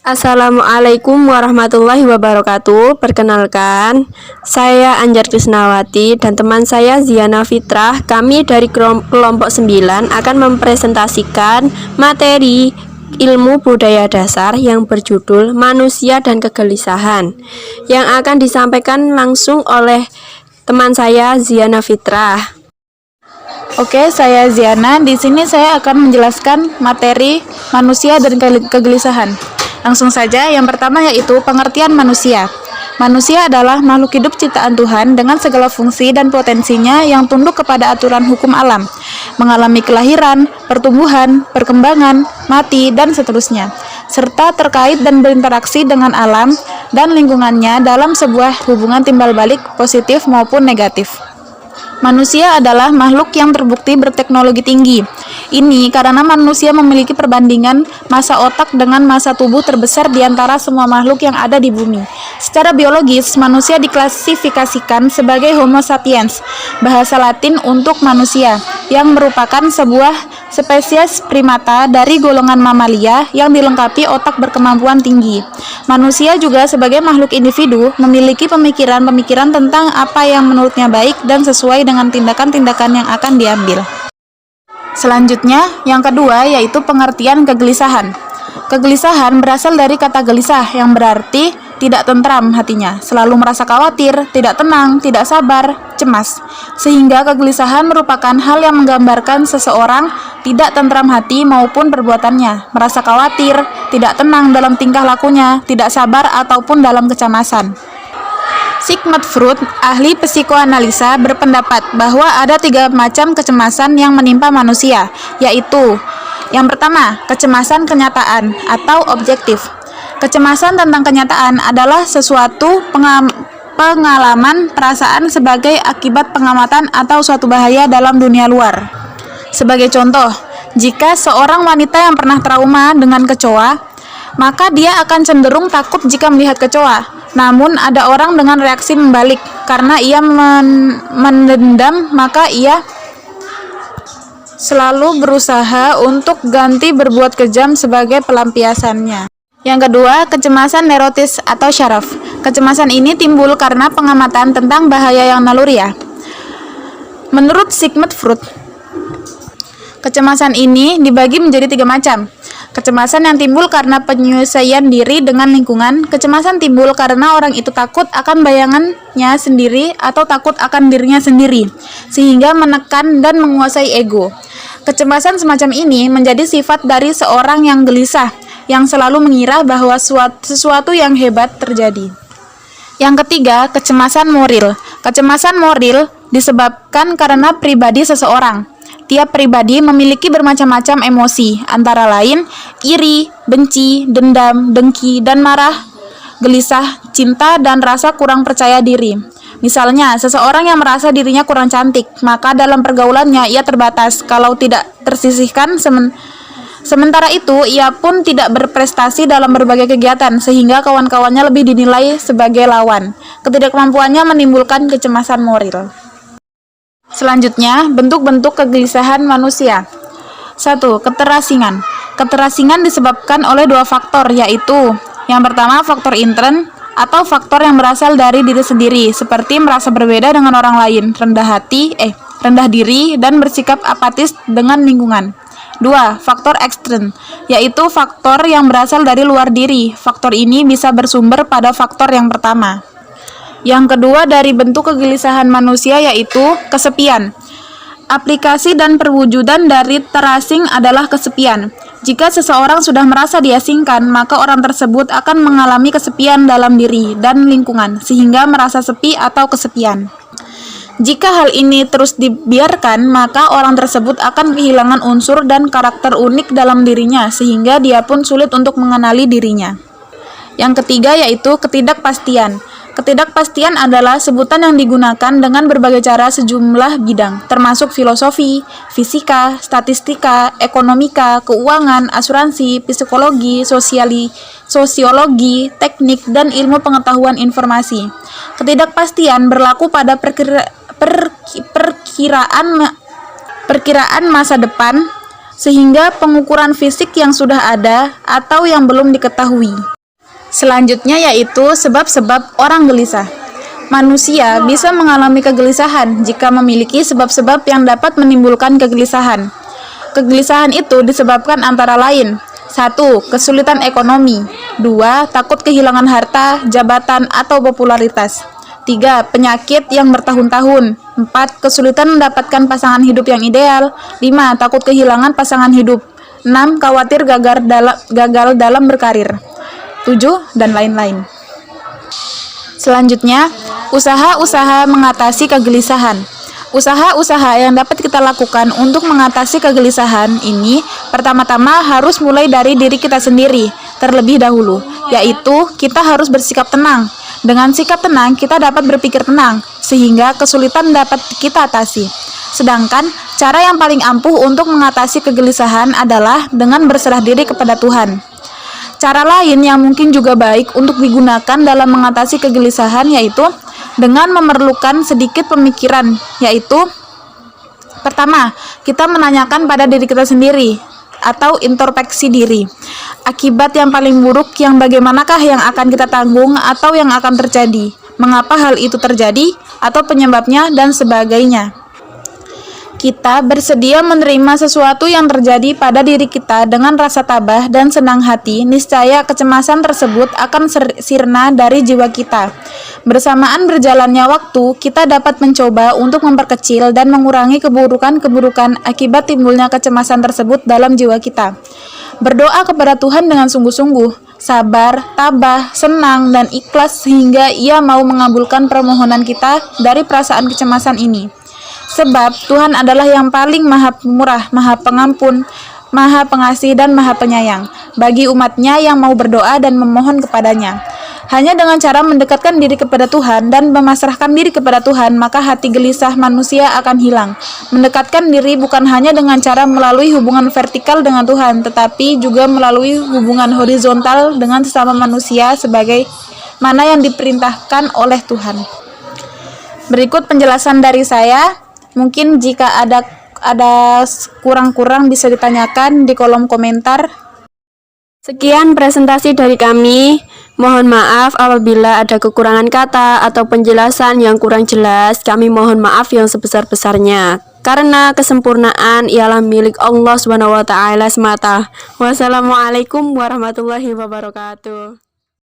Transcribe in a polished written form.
Assalamualaikum warahmatullahi wabarakatuh. Perkenalkan, saya Anjar Krisnawati dan teman saya Ziana Fitrah. Kami dari kelompok 9 akan mempresentasikan materi ilmu budaya dasar yang berjudul Manusia dan Kegelisahan, yang akan disampaikan langsung oleh teman saya Ziana Fitrah. Oke, saya Ziana. Di sini saya akan menjelaskan materi manusia dan kegelisahan. Langsung saja, yang pertama yaitu pengertian manusia. Manusia adalah makhluk hidup ciptaan Tuhan dengan segala fungsi dan potensinya yang tunduk kepada aturan hukum alam, mengalami kelahiran, pertumbuhan, perkembangan, mati, dan seterusnya, serta terkait dan berinteraksi dengan alam dan lingkungannya dalam sebuah hubungan timbal balik positif maupun negatif. Manusia adalah makhluk yang terbukti berteknologi tinggi. Ini karena manusia memiliki perbandingan massa otak dengan massa tubuh terbesar di antara semua makhluk yang ada di bumi. Secara biologis, manusia diklasifikasikan sebagai Homo sapiens, bahasa Latin untuk manusia, yang merupakan sebuah spesies primata dari golongan mamalia yang dilengkapi otak berkemampuan tinggi. Manusia juga sebagai makhluk individu memiliki pemikiran-pemikiran tentang apa yang menurutnya baik dan sesuai dengan tindakan-tindakan yang akan diambil. Selanjutnya, yang kedua yaitu pengertian kegelisahan. Kegelisahan berasal dari kata gelisah yang berarti tidak tentram hatinya, selalu merasa khawatir, tidak tenang, tidak sabar, cemas. Sehingga kegelisahan merupakan hal yang menggambarkan seseorang tidak tentram hati maupun perbuatannya, merasa khawatir, tidak tenang dalam tingkah lakunya, tidak sabar ataupun dalam kecemasan. Sigmund Freud, ahli psikoanalisa, berpendapat bahwa ada 3 macam kecemasan yang menimpa manusia, yaitu yang pertama, kecemasan kenyataan atau objektif. Kecemasan tentang kenyataan adalah sesuatu pengalaman perasaan sebagai akibat pengamatan atau suatu bahaya dalam dunia luar. Sebagai contoh, jika seorang wanita yang pernah trauma dengan kecoa, maka dia akan cenderung takut jika melihat kecoa. Namun ada orang dengan reaksi membalik, karena ia mendendam, maka ia selalu berusaha untuk ganti berbuat kejam sebagai pelampiasannya. Yang kedua, kecemasan neurotis atau syaraf. Kecemasan ini timbul karena pengamatan tentang bahaya yang naluriah. Menurut Sigmund Freud, kecemasan ini dibagi menjadi 3 macam. Kecemasan yang timbul karena penyesuaian diri dengan lingkungan. Kecemasan timbul karena orang itu takut akan bayangannya sendiri atau takut akan dirinya sendiri, sehingga menekan dan menguasai ego. Kecemasan semacam ini menjadi sifat dari seorang yang gelisah, yang selalu mengira bahwa sesuatu yang hebat terjadi. Yang ketiga, kecemasan moral. Kecemasan moral disebabkan karena pribadi seseorang. Tiap pribadi memiliki bermacam-macam emosi, antara lain iri, benci, dendam, dengki, dan marah, gelisah, cinta, dan rasa kurang percaya diri. Misalnya, seseorang yang merasa dirinya kurang cantik, maka dalam pergaulannya ia terbatas kalau tidak tersisihkan. Sementara itu, ia pun tidak berprestasi dalam berbagai kegiatan, sehingga kawan-kawannya lebih dinilai sebagai lawan. Ketidakmampuannya menimbulkan kecemasan moral. Selanjutnya, bentuk-bentuk kegelisahan manusia. 1. Keterasingan. Keterasingan disebabkan oleh 2 faktor, yaitu yang pertama, faktor intern atau faktor yang berasal dari diri sendiri, seperti merasa berbeda dengan orang lain, rendah diri, dan bersikap apatis dengan lingkungan. 2. Faktor ekstern, yaitu faktor yang berasal dari luar diri. Faktor ini bisa bersumber pada faktor yang pertama. Yang kedua dari bentuk kegelisahan manusia yaitu kesepian. Aplikasi dan perwujudan dari terasing adalah kesepian. Jika seseorang sudah merasa diasingkan, maka orang tersebut akan mengalami kesepian dalam diri dan lingkungan, sehingga merasa sepi atau kesepian. Jika hal ini terus dibiarkan, maka orang tersebut akan kehilangan unsur dan karakter unik dalam dirinya, sehingga dia pun sulit untuk mengenali dirinya. Yang ketiga yaitu ketidakpastian. Ketidakpastian adalah sebutan yang digunakan dengan berbagai cara sejumlah bidang, termasuk filosofi, fisika, statistika, ekonomika, keuangan, asuransi, psikologi, sosiologi, teknik, dan ilmu pengetahuan informasi. Ketidakpastian berlaku pada perkiraan masa depan, sehingga pengukuran fisik yang sudah ada atau yang belum diketahui. Selanjutnya yaitu sebab-sebab orang gelisah. Manusia bisa mengalami kegelisahan jika memiliki sebab-sebab yang dapat menimbulkan kegelisahan. Kegelisahan itu disebabkan antara lain: 1. Kesulitan ekonomi. 2. Takut kehilangan harta, jabatan, atau popularitas. 3. Penyakit yang bertahun-tahun. 4. Kesulitan mendapatkan pasangan hidup yang ideal. 5. Takut kehilangan pasangan hidup. 6. Khawatir gagal dalam berkarir. 7. Dan lain-lain. Selanjutnya, usaha-usaha mengatasi kegelisahan. Usaha-usaha yang dapat kita lakukan untuk mengatasi kegelisahan ini pertama-tama harus mulai dari diri kita sendiri terlebih dahulu, yaitu kita harus bersikap tenang. Dengan sikap tenang, kita dapat berpikir tenang, sehingga kesulitan dapat kita atasi. Sedangkan, cara yang paling ampuh untuk mengatasi kegelisahan adalah dengan berserah diri kepada Tuhan. Cara lain yang mungkin juga baik untuk digunakan dalam mengatasi kegelisahan yaitu dengan memerlukan sedikit pemikiran, yaitu pertama, kita menanyakan pada diri kita sendiri atau introspeksi diri. Akibat yang paling buruk yang bagaimanakah yang akan kita tanggung atau yang akan terjadi? Mengapa hal itu terjadi atau penyebabnya dan sebagainya. Kita bersedia menerima sesuatu yang terjadi pada diri kita dengan rasa tabah dan senang hati, niscaya kecemasan tersebut akan sirna dari jiwa kita. Bersamaan berjalannya waktu, kita dapat mencoba untuk memperkecil dan mengurangi keburukan-keburukan akibat timbulnya kecemasan tersebut dalam jiwa kita. Berdoa kepada Tuhan dengan sungguh-sungguh, sabar, tabah, senang, dan ikhlas sehingga Ia mau mengabulkan permohonan kita dari perasaan kecemasan ini. Sebab Tuhan adalah yang paling maha pemurah, maha pengampun, maha pengasih, dan maha penyayang bagi umatnya yang mau berdoa dan memohon kepadanya. Hanya dengan cara mendekatkan diri kepada Tuhan dan memasrahkan diri kepada Tuhan, maka hati gelisah manusia akan hilang. Mendekatkan diri bukan hanya dengan cara melalui hubungan vertikal dengan Tuhan, tetapi juga melalui hubungan horizontal dengan sesama manusia sebagai mana yang diperintahkan oleh Tuhan. Berikut penjelasan dari saya. Mungkin jika ada kurang-kurang bisa ditanyakan di kolom komentar. Sekian presentasi dari kami. Mohon maaf apabila ada kekurangan kata atau penjelasan yang kurang jelas. Kami mohon maaf yang sebesar-besarnya. Karena kesempurnaan ialah milik Allah SWT semata. Wassalamualaikum warahmatullahi wabarakatuh.